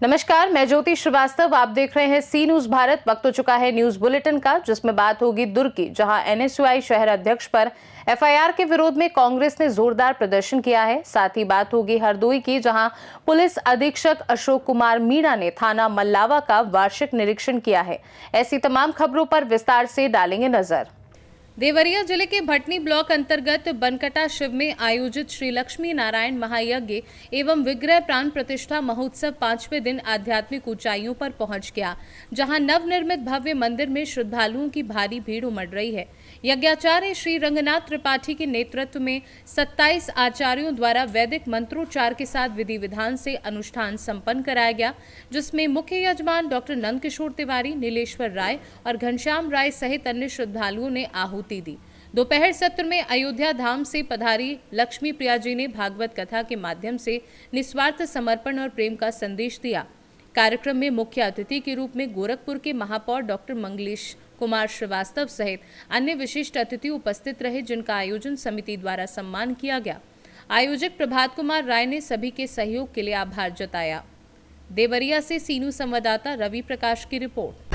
नमस्कार, मैं ज्योति श्रीवास्तव। आप देख रहे हैं सी न्यूज भारत। वक्त हो चुका है न्यूज बुलेटिन का, जिसमें बात होगी दुर्ग की, जहां एनएसयूआई शहर अध्यक्ष पर एफआईआर के विरोध में कांग्रेस ने जोरदार प्रदर्शन किया है। साथ ही बात होगी हरदोई की, जहां पुलिस अधीक्षक अशोक कुमार मीणा ने थाना मल्लावा का वार्षिक निरीक्षण किया है। ऐसी तमाम खबरों पर विस्तार से डालेंगे नजर। देवरिया जिले के भटनी ब्लॉक अंतर्गत बनकटा शिव में आयोजित श्री लक्ष्मी नारायण महायज्ञ एवं विग्रह प्राण प्रतिष्ठा महोत्सव 5वें दिन आध्यात्मिक ऊंचाइयों पर पहुंच गया, जहां नवनिर्मित भव्य मंदिर में श्रद्धालुओं की भारी भीड़ उमड़ रही है। यज्ञाचार्य श्री रंगनाथ त्रिपाठी के नेतृत्व में 27 आचार्यों द्वारा वैदिक मंत्रोच्चार के साथ विधि विधान से अनुष्ठान संपन्न कराया गया, जिसमें मुख्य यजमान डॉक्टर नंदकिशोर तिवारी, नीलेश्वर राय और घनश्याम राय सहित अन्य श्रद्धालुओं ने आहुति दी। दोपहर सत्र में अयोध्या धाम से पधारी लक्ष्मी प्रिया जी ने भागवत कथा के माध्यम से निस्वार्थ समर्पण और प्रेम का संदेश दिया। कार्यक्रम में मुख्य अतिथि के रूप में गोरखपुर के महापौर डॉक्टर मंगलेश कुमार श्रीवास्तव सहित अन्य विशिष्ट अतिथि उपस्थित रहे, जिनका आयोजन समिति द्वारा सम्मान किया गया। आयोजक प्रभात कुमार राय ने सभी के सहयोग के लिए आभार जताया। देवरिया से सीनू संवाददाता रवि प्रकाश की रिपोर्ट।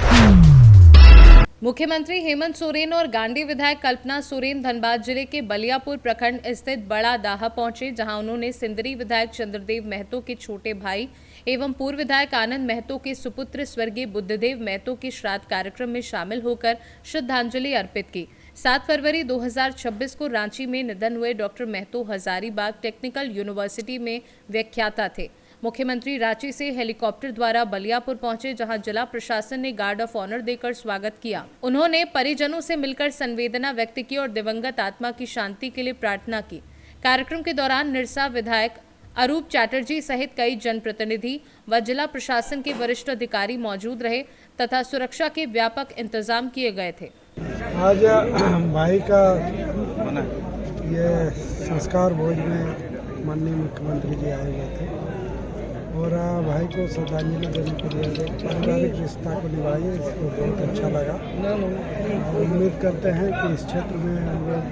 मुख्यमंत्री हेमंत सोरेन और गांडी विधायक कल्पना सोरेन धनबाद जिले के बलियापुर प्रखंड स्थित बड़ा दाहा पहुंचे, जहां उन्होंने सिंदरी विधायक चंद्रदेव महतो के छोटे भाई एवं पूर्व विधायक आनंद महतो के सुपुत्र स्वर्गीय बुद्धदेव महतो के श्राद्ध कार्यक्रम में शामिल होकर श्रद्धांजलि अर्पित की। 7 फरवरी 2026 को रांची में निधन हुए doctor Mahato Hazaribagh technical university में व्याख्याता थे। मुख्यमंत्री रांची से हेलीकॉप्टर द्वारा बलियापुर पहुंचे, जहां जिला प्रशासन ने गार्ड ऑफ ऑनर देकर स्वागत किया। उन्होंने परिजनों से मिलकर संवेदना व्यक्त की और दिवंगत आत्मा की शांति के लिए प्रार्थना की। कार्यक्रम के दौरान निरसा विधायक अरूप चैटर्जी सहित कई जनप्रतिनिधि व जिला प्रशासन के वरिष्ठ अधिकारी मौजूद रहे तथा सुरक्षा के व्यापक इंतजाम किए गए थे। आज भाई का ये संस्कार भोज में माननीय मुख्यमंत्री जी आए हुए थे और भाई को श्रद्धांजलि देने के लिए पारिवारिक रिश्ता को निभाए, इसको बहुत अच्छा लगा। उम्मीद करते हैं कि इस क्षेत्र में हम लोग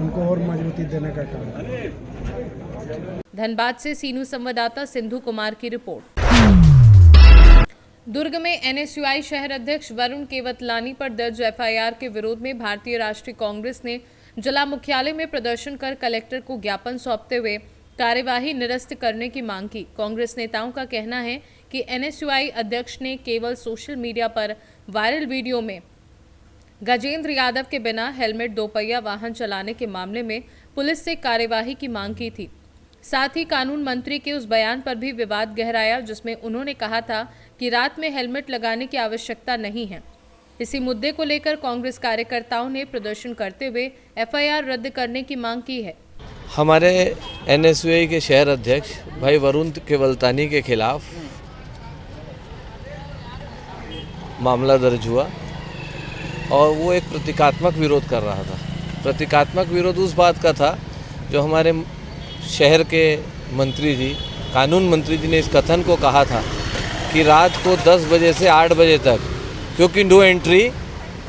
उनको और मजबूती देने का काम करें। धनबाद से सीनू संवाददाता सिंधु कुमार की रिपोर्ट। दुर्ग में एनएसयूआई शहर अध्यक्ष वरुण केवतलानी पर दर्ज एफआईआर के विरोध में भारतीय राष्ट्रीय कांग्रेस ने जिला मुख्यालय में प्रदर्शन कर कलेक्टर को ज्ञापन सौंपते हुए कार्यवाही निरस्त करने की मांग की। कांग्रेस नेताओं का कहना है कि एनएसयूआई अध्यक्ष ने केवल सोशल मीडिया पर वायरल वीडियो में गजेंद्र यादव के बिना हेलमेट दोपहिया वाहन चलाने के मामले में पुलिस से कार्यवाही की मांग की थी। साथ ही कानून मंत्री के उस बयान पर भी विवाद गहराया, जिसमें उन्होंने कहा था कि रात में हेलमेट लगाने की आवश्यकता नहीं है। इसी मुद्दे को लेकर कांग्रेस कार्यकर्ताओं ने प्रदर्शन करते हुए एफआईआर रद्द करने की मांग की है। हमारे एनएसयूआई के शहर अध्यक्ष भाई वरुण केवलतानी के खिलाफ मामला दर्ज हुआ और वो एक प्रतीकात्मक विरोध कर रहा था। प्रतीकात्मक विरोध उस बात का था जो हमारे शहर के मंत्री जी, कानून मंत्री जी ने इस कथन को कहा था कि रात को 10 बजे से 8 बजे तक, क्योंकि नो एंट्री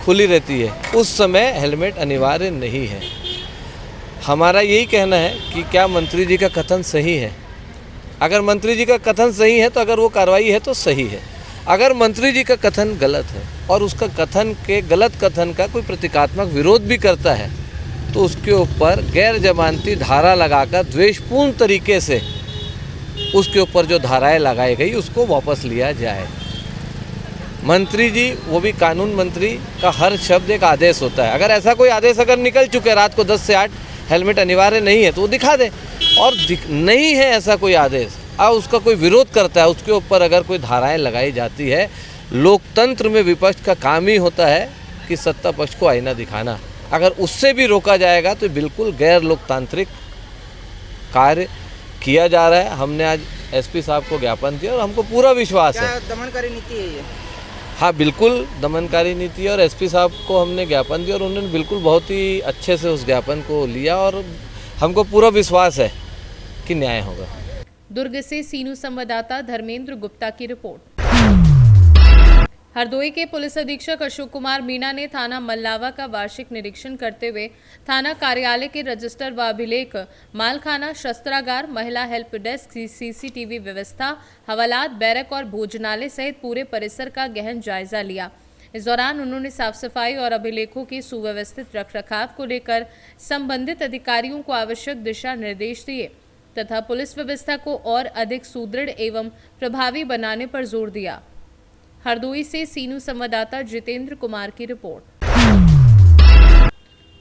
खुली रहती है, उस समय हेलमेट अनिवार्य नहीं है। हमारा यही कहना है कि क्या मंत्री जी का कथन सही है? अगर मंत्री जी का कथन सही है तो अगर वो कार्रवाई है तो सही है। अगर मंत्री जी का कथन गलत है और उसका कथन के गलत कथन का कोई प्रतीकात्मक विरोध भी करता है तो उसके ऊपर गैर जमानती धारा लगाकर द्वेषपूर्ण तरीके से उसके ऊपर जो धाराएं लगाई गई उसको वापस लिया जाए। मंत्री जी, वो भी कानून मंत्री का हर शब्द एक आदेश होता है। अगर ऐसा कोई आदेश अगर निकल चुके रात को 10 से 8 हेलमेट अनिवार्य नहीं है तो वो दिखा दे, और नहीं है ऐसा कोई आदेश और उसका कोई विरोध करता है, उसके ऊपर अगर कोई धाराएं लगाई जाती है। लोकतंत्र में विपक्ष का काम ही होता है कि सत्ता पक्ष को आईना दिखाना। अगर उससे भी रोका जाएगा तो बिल्कुल गैर लोकतांत्रिक कार्य किया जा रहा है। हमने आज एसपी साहब को ज्ञापन दिया और हमको पूरा विश्वास है। दमनकारी नीति है ये? हाँ, बिल्कुल दमनकारी नीति है और एसपी साहब को हमने ज्ञापन दिया और उन्होंने बिल्कुल बहुत ही अच्छे से उस ज्ञापन को लिया और हमको पूरा विश्वास है कि न्याय होगा। दुर्ग से सीनू संवाददाता धर्मेंद्र गुप्ता की रिपोर्ट। हरदोई के पुलिस अधीक्षक अशोक कुमार मीणा ने थाना मल्लावा का वार्षिक निरीक्षण करते हुए थाना कार्यालय के रजिस्टर व अभिलेख, मालखाना, शस्त्रागार, महिला हेल्प डेस्क, सीसीटीवी व्यवस्था, हवालात, बैरक और भोजनालय सहित पूरे परिसर का गहन जायजा लिया। इस दौरान उन्होंने साफ सफाई और अभिलेखों की सुव्यवस्थित रखरखाव को लेकर संबंधित अधिकारियों को आवश्यक दिशा निर्देश दिए तथा पुलिस व्यवस्था को और अधिक सुदृढ़ एवं प्रभावी बनाने पर जोर दिया। हरदोई से सीनू संवाददाता जितेंद्र कुमार की रिपोर्ट।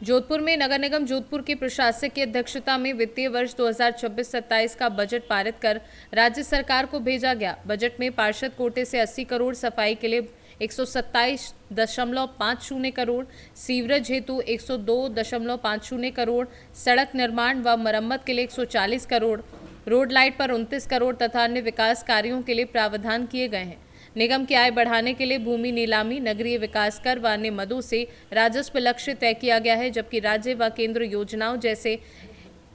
जोधपुर में नगर निगम जोधपुर के प्रशासक की अध्यक्षता में वित्तीय वर्ष 2026-27 का बजट पारित कर राज्य सरकार को भेजा गया। बजट में पार्षद कोटे से 80 करोड़, सफाई के लिए 127.50 करोड़, सीवरेज हेतु 102.50 करोड़, सड़क निर्माण व मरम्मत के लिए 140 करोड़, रोड लाइट पर 29 करोड़ तथा अन्य विकास कार्यों के लिए प्रावधान किए गए हैं। निगम की आय बढ़ाने के लिए भूमि नीलामी, नगरीय विकास कर व अन्य मदों से राजस्व लक्ष्य तय किया गया है, जबकि राज्य व केंद्र योजनाओं जैसे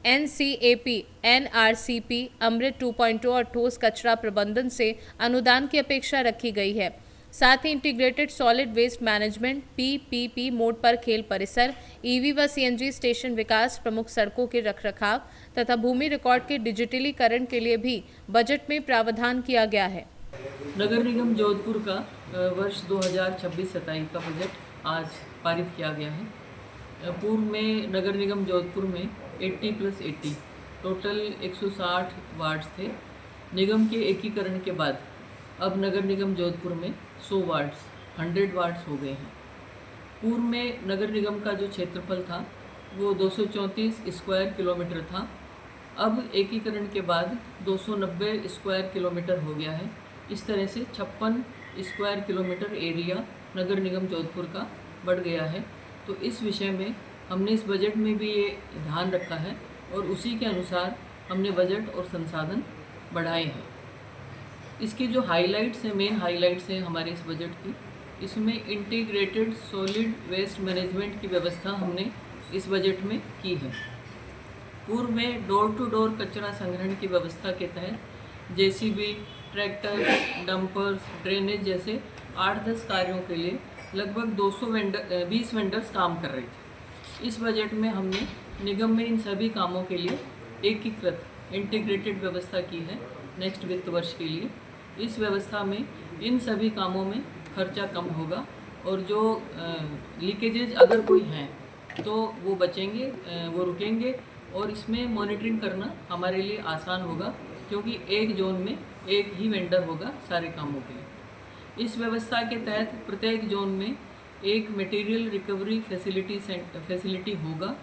NCAP, NRCP, अमृत 2.0 और ठोस कचरा प्रबंधन से अनुदान की अपेक्षा रखी गई है। साथ ही integrated solid waste management PPP mode पर खेल परिसर, EV व CNG स्टेशन विकास, प्रमुख सड़कों के रखरखाव तथा भूमि रिकॉर्ड के डिजिटलीकरण के लिए भी बजट में प्रावधान किया गया है। नगर निगम जोधपुर का वर्ष 2026-27 का बजट आज पारित किया गया है। पूर्व में नगर निगम जोधपुर में 80+80 टोटल 160 वार्ड्स थे। निगम के एकीकरण के बाद अब नगर निगम जोधपुर में 100 वार्ड्स हो गए हैं। पूर्व में नगर निगम का जो क्षेत्रफल था वो 234 स्क्वायर किलोमीटर था। अब एकीकरण के बाद 290 स्क्वायर किलोमीटर हो गया है। इस तरह से 56 स्क्वायर किलोमीटर एरिया नगर निगम जोधपुर का बढ़ गया है। तो इस विषय में हमने इस बजट में भी ये ध्यान रखा है और उसी के अनुसार हमने बजट और संसाधन बढ़ाए हैं। इसकी जो हाइलाइट्स हैं, मेन हाइलाइट्स हैं हमारे इस बजट की, इसमें इंटीग्रेटेड सॉलिड वेस्ट मैनेजमेंट की व्यवस्था हमने इस बजट में की है। पूर्व में डोर टू डोर कचरा संग्रहण की व्यवस्था के तहत JCB, ट्रैक्टर, डंपर्स, ड्रेनेज जैसे 8-10 कार्यों के लिए लगभग 220 वेंडर्स काम कर रहे थे। इस बजट में हमने निगम में इन सभी कामों के लिए एकीकृत इंटीग्रेटेड व्यवस्था की है नेक्स्ट वित्त वर्ष के लिए। इस व्यवस्था में इन सभी कामों में खर्चा कम होगा और जो लीकेजेज अगर कोई हैं तो वो बचेंगे, वो रुकेंगे और इसमें मॉनिटरिंग करना हमारे लिए आसान होगा, क्योंकि एक जोन में एक ही वेंडर होगा सारे कामों के लिए। इस व्यवस्था के तहत प्रत्येक जोन में एक मटेरियल रिकवरी फैसिलिटी होगा,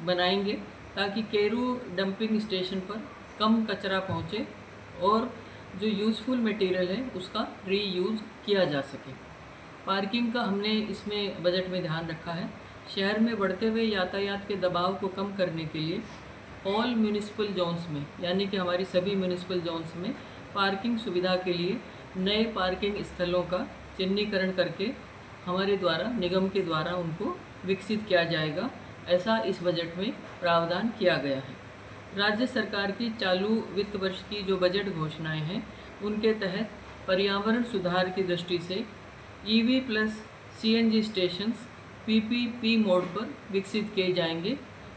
बनाएंगे, ताकि केरू डंपिंग स्टेशन पर कम कचरा पहुँचे और जो यूज़फुल मटेरियल है उसका रीयूज़ किया जा सके। पार्किंग का हमने इसमें बजट में ध्यान रखा है। शहर में बढ़ते हुए यातायात के दबाव को कम करने के लिए ऑल म्यूनिसिपल जोन्स में, यानी कि हमारी सभी म्यूनिसिपल जोन्स में पार्किंग सुविधा के लिए नए पार्किंग स्थलों का चिन्हीकरण करके हमारे द्वारा, निगम के द्वारा उनको विकसित किया जाएगा। ऐसा इस बजट में प्रावधान किया गया है। राज्य सरकार की चालू वित्त वर्ष की जो बजट घोषणाएं हैं उनके तहत पर्यावरण सुधार की दृष्टि से EV plus CNG stations PPP mode पर विकसित किए जाएंगे।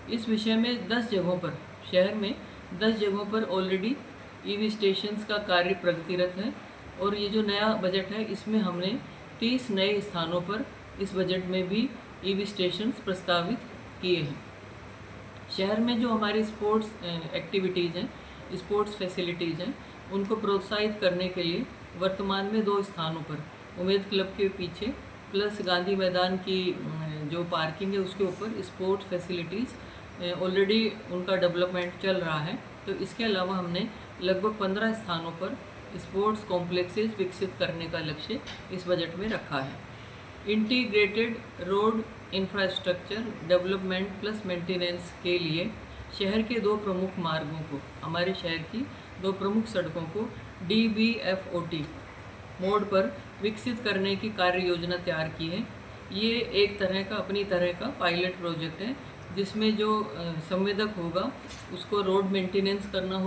इस विषय में 10 जगहों पर, शहर में 10 जगहों पर ऑलरेडी EV स्टेशंस का कार्य प्रगतिरत है और ये जो नया बजट है इसमें हमने 30 नए स्थानों पर इस बजट में भी EV स्टेशंस प्रस्तावित किए हैं। शहर में जो हमारी स्पोर्ट्स एक्टिविटीज़ हैं, स्पोर्ट्स फैसिलिटीज़ हैं, उनको प्रोत्साहित करने के लिए वर्तमान में 2 स्थानों पर उमेद क्लब के पीछे प्लस गांधी मैदान की जो पार्किंग है उसके ऊपर स्पोर्ट्स फैसिलिटीज़ ऑलरेडी उनका डेवलपमेंट चल रहा है। तो इसके अलावा हमने लगभग 15 स्थानों पर स्पोर्ट्स कॉम्प्लेक्सेस विकसित करने का लक्ष्य इस बजट में रखा है। Integrated road infrastructure development plus maintenance के लिए शहर के 2 प्रमुख मार्गों को, हमारे शहर की 2 प्रमुख सड़कों को DBFOT मोड पर विकसित करने की कार्य योजना तैयार की है। ये एक तरह का, अपनी तरह का पायलट प्रोजेक्ट है, जिसमें जो संवेदक होगा उसको रोड मेंटेनेंस करना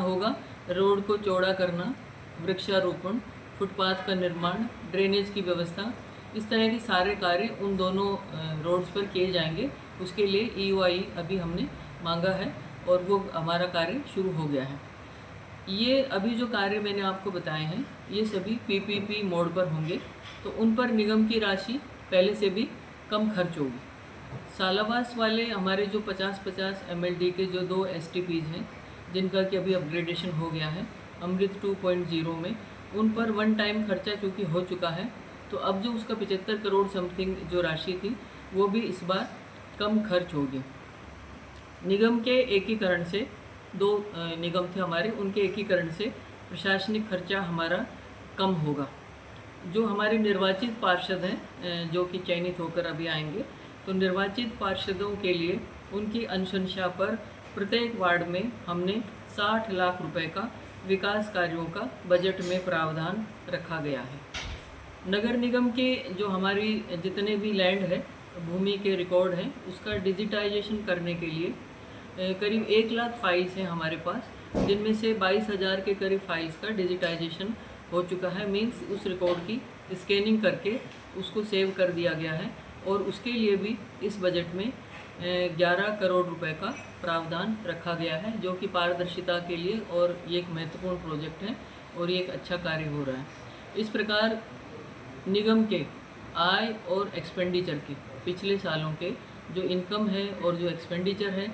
होगा, रोड को चौड़ा करना, वृक्षारोपण, फुटपाथ का निर्माण, ड्रेनेज की व्यवस्था, इस तरह के सारे कार्य उन दोनों रोड्स पर किए जाएंगे। उसके लिए EOI अभी हमने मांगा है और वो हमारा कार्य शुरू हो गया है। ये अभी जो कार्य मैंने आपको बताए हैं ये सभी PPP मोड पर होंगे, तो उन पर निगम की राशि पहले से भी कम खर्च होगी। सालावास वाले हमारे जो 50-50 MLD के जो 2 STPs हैं जिनका कि अभी अपग्रेडेशन हो गया है अमृत 2.0 में, उन पर वन टाइम खर्चा चूँकि हो चुका है, तो अब जो उसका 75 करोड़ समथिंग जो राशि थी वो भी इस बार कम खर्च होगी। निगम के एकीकरण से 2 निगम थे हमारे, उनके एकीकरण से प्रशासनिक खर्चा हमारा कम होगा। जो हमारे निर्वाचित पार्षद हैं जो कि चयनित होकर अभी आएंगे, तो निर्वाचित पार्षदों के लिए उनकी अनुशंसा पर प्रत्येक वार्ड में हमने 60 लाख रुपए का विकास कार्यों का बजट में प्रावधान रखा गया है। नगर निगम के जो हमारी जितने भी लैंड है, भूमि के रिकॉर्ड हैं, उसका डिजिटाइजेशन करने के लिए करीब 1 लाख फाइल्स हैं हमारे पास, जिनमें से 22,000 के करीब फाइल्स का डिजिटाइजेशन हो चुका है। मीन्स उस रिकॉर्ड की स्कैनिंग करके उसको सेव कर दिया गया है और उसके लिए भी इस बजट में 11 करोड़ रुपए का प्रावधान रखा गया है, जो कि पारदर्शिता के लिए और ये एक महत्वपूर्ण प्रोजेक्ट है और ये एक अच्छा कार्य हो रहा है। इस प्रकार निगम के आय और एक्सपेंडिचर के पिछले सालों के जो इनकम है और जो एक्सपेंडिचर है,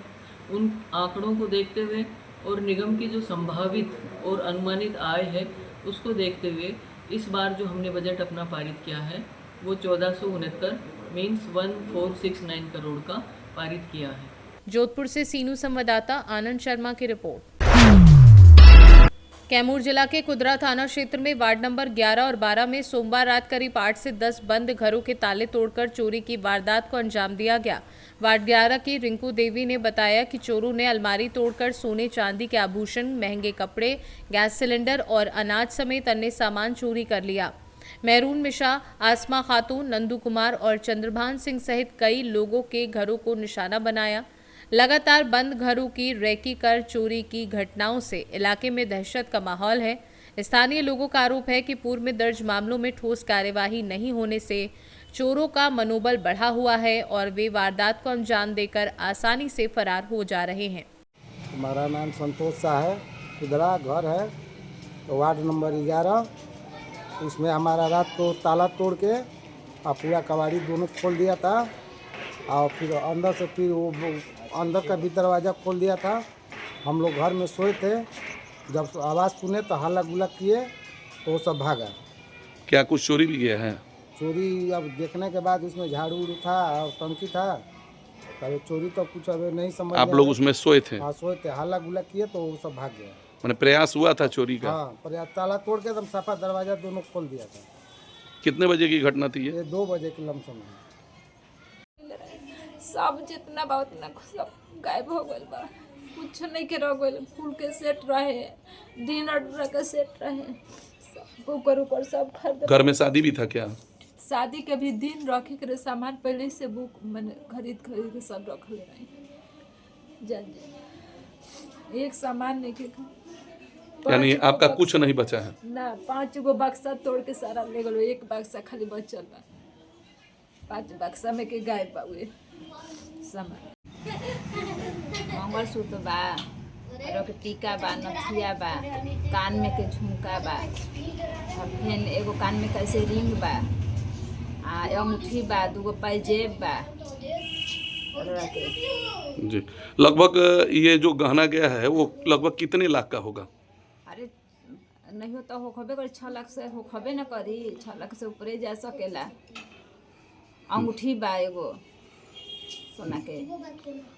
उन आंकड़ों को देखते हुए और निगम की जो संभावित और अनुमानित आय है उसको देखते हुए इस बार जो हमने बजट अपना पारित किया है वो 1469 मीन्स 1469 करोड़ का पारित किया है। जोधपुर से सीनू संवाददाता आनंद शर्मा की रिपोर्ट। कैमूर जिला के कुदरा थाना क्षेत्र में वार्ड नंबर 11 और 12 में सोमवार रात करीब 8 से 10 बंद घरों के ताले तोड़कर चोरी की वारदात को अंजाम दिया गया। वार्ड 11 की रिंकू देवी ने बताया कि चोरों ने अलमारी तोड़कर सोने चांदी के आभूषण, महंगे कपड़े, गैस सिलेंडर और अनाज समेत अन्य सामान चोरी कर लिया। मेहरून मिश्रा, आसमा खातून, नंदू कुमार और चंद्रभान सिंह सहित कई लोगों के घरों को निशाना बनाया। लगातार बंद घरों की रेकी कर चोरी की घटनाओं से इलाके में दहशत का माहौल है। स्थानीय लोगों का आरोप है कि पूर्व में दर्ज मामलों में ठोस कार्यवाही नहीं होने से चोरों का मनोबल बढ़ा हुआ है और वे वारदात को अंजाम देकर आसानी से फरार हो जा रहे हैं। हमारा नाम संतोष शाह है, कुदरा घर है, तो वार्ड नंबर 11। उसमें हमारा रात को ताला तोड़ के और पूरा कबाड़ी दोनों खोल दिया था और फिर अंदर से फिर वो अंदर का भी दरवाज़ा खोल दिया था। हम लोग घर में सोए थे, जब आवाज़ सुने तो हल्ला गुल्ला किए तो वो सब भागा। क्या कुछ चोरी भी गया है? चोरी अब देखने के बाद उसमें झाड़ू उड़ू था और टंकी था, तब चोरी तो कुछ अब नहीं समझ। आप लोग उसमें सोए थे? हाँ सोए थे, हल्ला गुल्ला किए तो वो सब भाग गया। मैंने प्रयास हुआ था चोरी का? हाँ प्रयास, ताला तोड़ के एकदम साफा दरवाज़ा दोनों खोल दिया था। कितने बजे की घटना थी ये? 2 बजे के लमसम है। सब जितना बा उतना सब गायब हो गए बा, कुछ नहीं के रह गए। फूल के सेट रहे, डिनर के सेट रहे, सब कुकर उकर सब खरीद। घर में शादी भी था क्या? शादी के भी दिन रखे के सामान पहले से बुक मैंने खरीद के सब रख ले रहे। जान एक सामान नहीं के, यानी आपका कुछ नहीं बचा है ना। 5 गो बक्सा तोड़ के सारा ले गलो, एक बक्सा खाली बचल बा। 5 बक्सा में के गायब बा हुए सामान। मंगलसूत्र बा, और टीका बा, नथिया बा, कान में के झुमका बा, और फिर एगो कान में कैसे रिंग बा, आ अंगूठी बा, 2 गो पायजेब बा। जी, लगभग ये जो गहना गया है वो लगभग कितने लाख का होगा? अरे नहीं हो तो हो खबे कर 6 लाख से हो खबे न करी, 6 लाख से ऊपरे जा सकेला। अंगूठी बा एगो सोना के,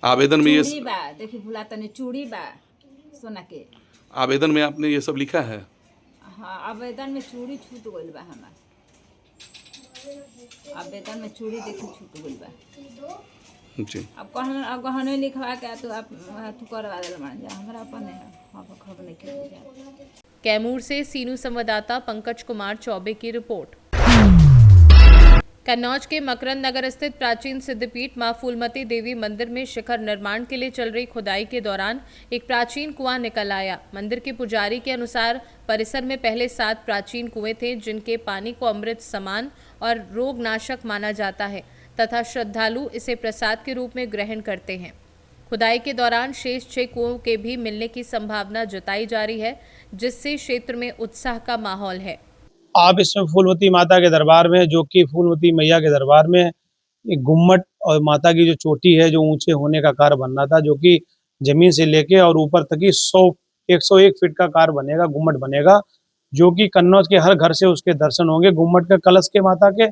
आवेदन में ये चूड़ी बा, देखी भुला तने चूड़ी बा सोना के। आवेदन में आपने ये सब लिखा है? हाँ, आवेदन में चूड़ी छूट गइल बा हमार। आवेदन में चूड़ी देखी छूट गइल बा। जी, अब गहने लिखवा के तो आप करवा दिल मान जा, हमारा अपन खबर नहीं किया। कैमूर से सीनू संवाददाता पंकज कुमार चौबे की रिपोर्ट। कन्नौज के मकरंद नगर स्थित प्राचीन सिद्धपीठ मां फूलमती देवी मंदिर में शिखर निर्माण के लिए चल रही खुदाई के दौरान एक प्राचीन कुआं निकल आया। मंदिर के पुजारी के अनुसार परिसर में पहले 7 प्राचीन कुएं थे, जिनके पानी को अमृत समान और रोगनाशक माना जाता है तथा श्रद्धालु इसे प्रसाद के रूप में ग्रहण करते हैं। खुदाई के दौरान शेष 6 कुओं के भी मिलने की संभावना जताई जा रही है, जिससे क्षेत्र में उत्साह का माहौल है। आप इसमें फूलमती माता के दरबार में, जो कि फूलमती मैया के दरबार में एक गुम्मट और माता की जो चोटी है, जो ऊंचे होने का कार्य बनना था, जो कि जमीन से लेके और ऊपर तक ही 101 फीट का कार्य बनेगा, गुम्मट बनेगा, जो कि कन्नौज के हर घर से उसके दर्शन होंगे। गुम्मट के कलश के माता के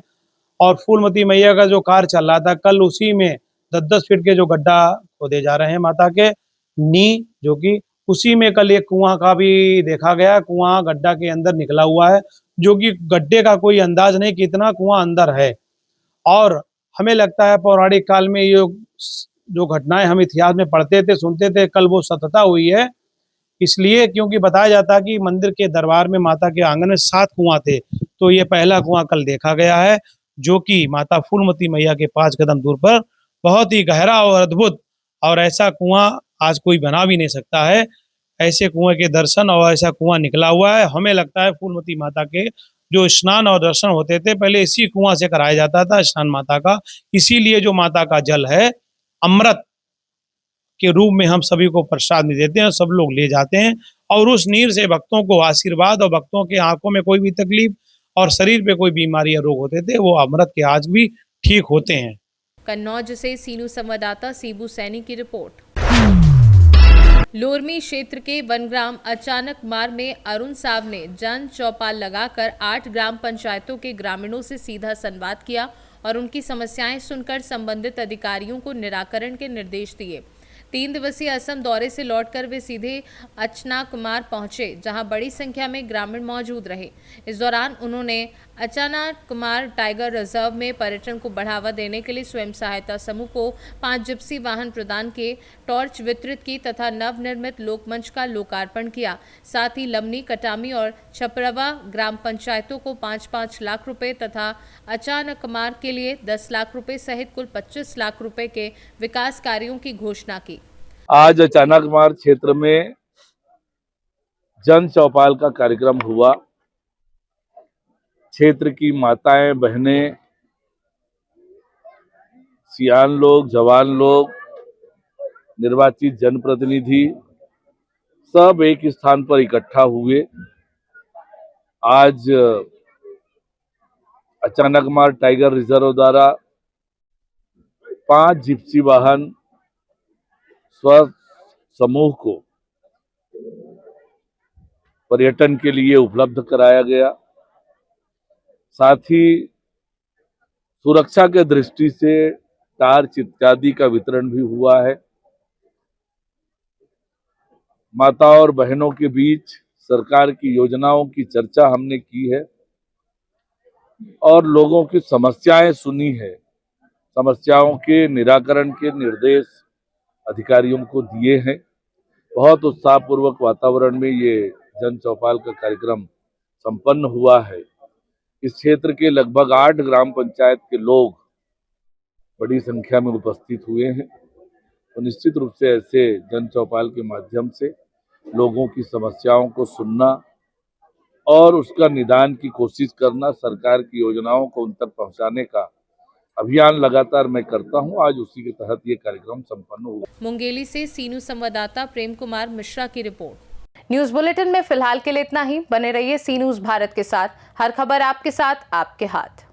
और फूलमती मैया का जो कार्य चल रहा था, कल उसी में 10-10 फीट के जो गड्ढा खोदे जा रहे हैं माता के नी, जो कि उसी में कल एक कुआं का भी देखा गया। कुआं गड्ढा के अंदर निकला हुआ है, जो कि गड्ढे का कोई अंदाज नहीं कितना कुआं अंदर है। और हमें लगता है पौराणिक काल में ये जो घटनाएं हम इतिहास में पढ़ते थे, सुनते थे, कल वो सत्यता हुई है। इसलिए क्योंकि बताया जाता है कि मंदिर के दरबार में माता के आंगन में 7 कुआं थे, तो ये पहला कुआं कल देखा गया है, जो कि माता फूलमती मैया के 5 कदम दूर पर बहुत ही गहरा और अद्भुत, और ऐसा कुआं आज कोई बना भी नहीं सकता है। ऐसे कुएं के दर्शन और ऐसा कुआं निकला हुआ है। हमें लगता है फूलमती माता के जो स्नान और दर्शन होते थे, पहले इसी कुआं से कराया जाता था स्नान माता का। इसीलिए जो माता का जल है, अमृत के रूप में हम सभी को प्रसाद में देते हैं, सब लोग ले जाते हैं, और उस नीर से भक्तों को आशीर्वाद, और भक्तों के आंखों में कोई भी तकलीफ और शरीर पे कोई बीमारी या रोग होते थे, वो अमृत के आज भी ठीक होते हैं। कन्नौज से सीनू संवाददाता सीबू सैनी की रिपोर्ट। लोरमी क्षेत्र के वनग्राम अचानक मार में अरुण साव ने जन चौपाल लगाकर 8 ग्राम पंचायतों के ग्रामीणों से सीधा संवाद किया और उनकी समस्याएं सुनकर संबंधित अधिकारियों को निराकरण के निर्देश दिए। 3 दिवसीय असम दौरे से लौटकर वे सीधे अचनाकमार पहुंचे, जहां बड़ी संख्या में ग्रामीण मौजूद रहे। इस दौरान उन्होंने अचनाकमार टाइगर रिजर्व में पर्यटन को बढ़ावा देने के लिए स्वयं सहायता समूह को 5 जिप्सी वाहन प्रदान किए, टॉर्च वितरित की तथा नवनिर्मित लोकमंच का लोकार्पण किया। साथ ही लमनी, कटामी और छपरवा ग्राम पंचायतों को 5-5 लाख रुपए तथा अचानकमार के लिए 10 लाख रुपए सहित कुल 25 लाख रुपए के विकास कार्यों की घोषणा की। आज अचानकमार क्षेत्र में जन चौपाल का कार्यक्रम हुआ। क्षेत्र की माताएं, बहनें, सियान लोग, जवान लोग, निर्वाचित जनप्रतिनिधि सब एक स्थान पर इकट्ठा हुए। आज अचानकमार टाइगर रिजर्व द्वारा 5 जिप्सी वाहन स्व समूह को पर्यटन के लिए उपलब्ध कराया गया। साथ ही सुरक्षा के दृष्टि से टार्च इत्यादि का वितरण भी हुआ है। माता और बहनों के बीच सरकार की योजनाओं की चर्चा हमने की है और लोगों की समस्याएं सुनी है। समस्याओं के निराकरण के निर्देश अधिकारियों को दिए हैं। बहुत उत्साहपूर्वक वातावरण में ये जन चौपाल का कार्यक्रम संपन्न हुआ है। इस क्षेत्र के लगभग 8 ग्राम पंचायत के लोग बड़ी संख्या में उपस्थित हुए हैं। तो निश्चित रूप से ऐसे जन चौपाल के माध्यम से लोगों की समस्याओं को सुनना और उसका निदान की कोशिश करना, सरकार की योजनाओं को उन तक पहुंचाने का अभियान लगातार मैं करता हूं। आज उसी के तहत ये कार्यक्रम संपन्न हुआ। मुंगेली से सीनू संवाददाता प्रेम कुमार मिश्रा की रिपोर्ट। न्यूज बुलेटिन में फिलहाल के लिए इतना ही। बने रहिए सी न्यूज भारत के साथ। हर खबर आपके साथ, आपके हाथ।